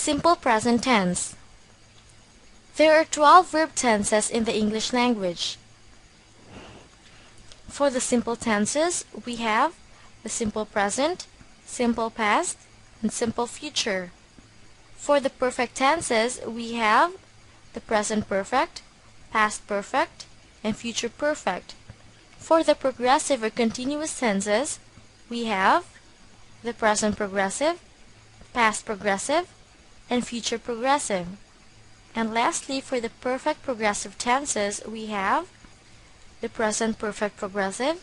Simple present tense. There are 12 verb tenses in the English language. For the simple tenses, we have the simple present, simple past, and simple future. For the perfect tenses, we have the present perfect, past perfect, and future perfect. For the progressive or continuous tenses, we have the present progressive, past progressive, and future progressive. And lastly, for the perfect progressive tenses, we have the present perfect progressive,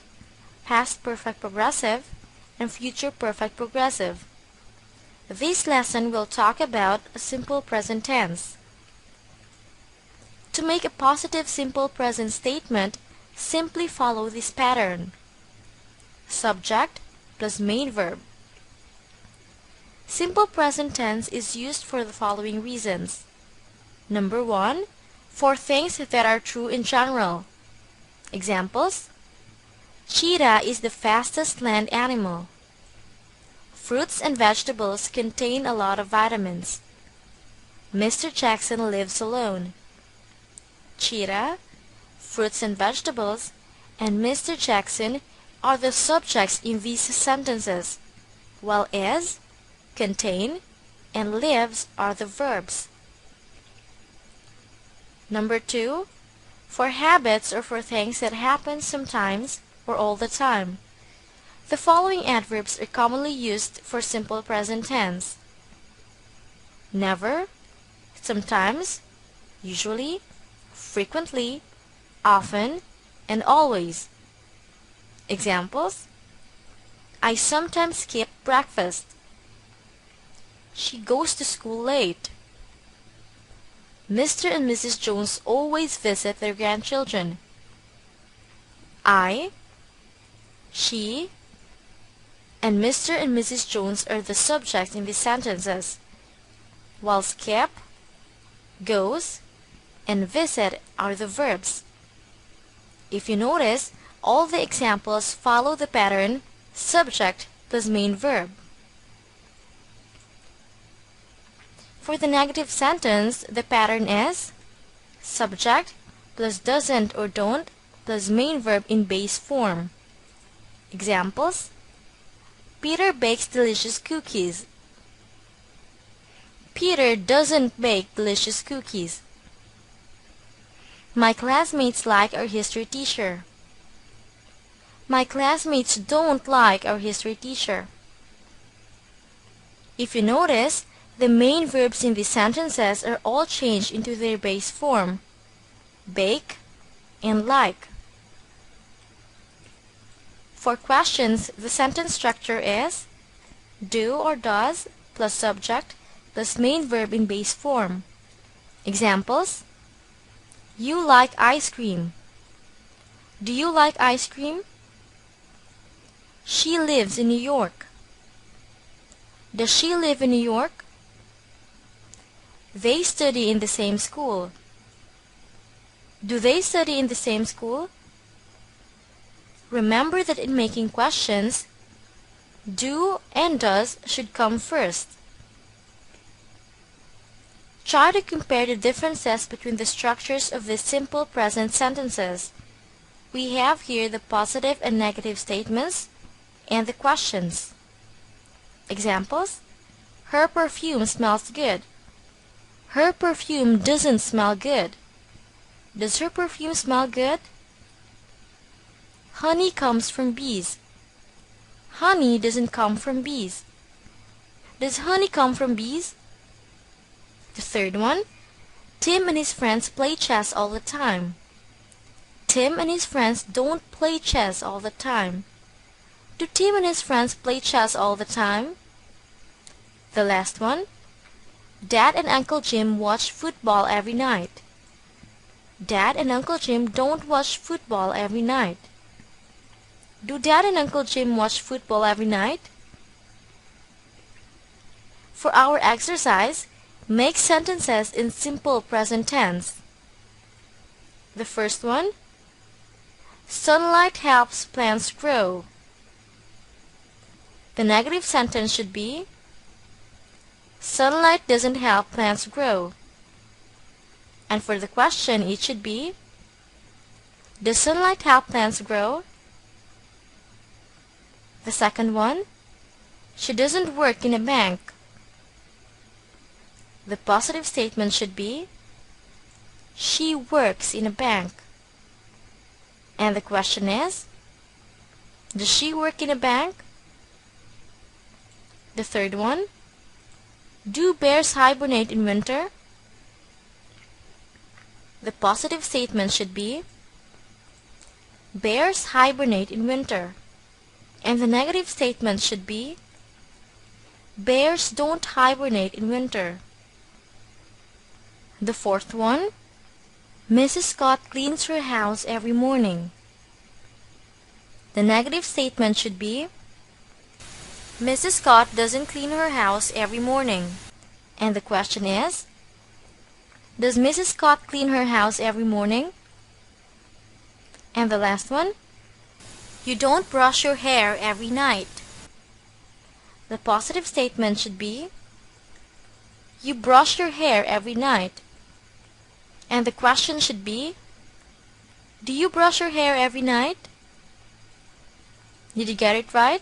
past perfect progressive, and future perfect progressive. This lesson will talk about a simple present tense. To make a positive simple present statement, simply follow this pattern. Subject plus main verb. Simple present tense is used for the following reasons. Number 1, for things that are true in general. Examples: cheetah is the fastest land animal. Fruits and vegetables contain a lot of vitamins. Mr. Jackson lives alone. Cheetah, fruits and vegetables, and Mr. Jackson are the subjects in these sentences, while is, contain, and lives are the verbs. Number 2, for habits or for things that happen sometimes or all the time. The following adverbs are commonly used for simple present tense: never, sometimes, usually, frequently, often, and always. Examples: I sometimes skip breakfast. She goes to school late. Mr. and Mrs. Jones always visit their grandchildren. I, she, and Mr. and Mrs. Jones are the subjects in these sentences, while skip, goes, and visit are the verbs. If you notice, all the examples follow the pattern subject plus main verb. For the negative sentence, the pattern is subject plus doesn't or don't plus main verb in base form. Examples: Peter bakes delicious cookies. Peter doesn't bake delicious cookies. My classmates like our history teacher. My classmates don't like our history teacher. If you notice, the main verbs in these sentences are all changed into their base form, bake and like. For questions, the sentence structure is do or does plus subject plus main verb in base form. Examples: you like ice cream. Do you like ice cream? She lives in New York. Does she live in New York? They study in the same school. Do they study in the same school? Remember that in making questions, do and does should come first. Try to compare the differences between the structures of the simple present sentences. We have here the positive and negative statements and the questions. Examples: her perfume smells good. Her perfume doesn't smell good. Does her perfume smell good? Honey comes from bees. Honey doesn't come from bees. Does honey come from bees? The third one: Tim and his friends play chess all the time. Tim and his friends don't play chess all the time. Do Tim and his friends play chess all the time? The last one: Dad and Uncle Jim watch football every night. Dad and Uncle Jim don't watch football every night. Do Dad and Uncle Jim watch football every night? For our exercise, make sentences in simple present tense. The first one: sunlight helps plants grow. The negative sentence should be Sunlight doesn't help plants grow. And for the question, it should be, does sunlight help plants grow? The second one, she doesn't work in a bank. The positive statement should be, she works in a bank. And the question is, does she work in a bank? The third one, do bears hibernate in winter? The positive statement should be, bears hibernate in winter. And the negative statement should be, bears don't hibernate in winter. The fourth one, Mrs. Scott cleans her house every morning. The negative statement should be, Mrs. Scott doesn't clean her house every morning. And the question is, does Mrs. Scott clean her house every morning? And the last one, you don't brush your hair every night. The positive statement should be, you brush your hair every night. And the question should be, do you brush your hair every night? Did you get it right?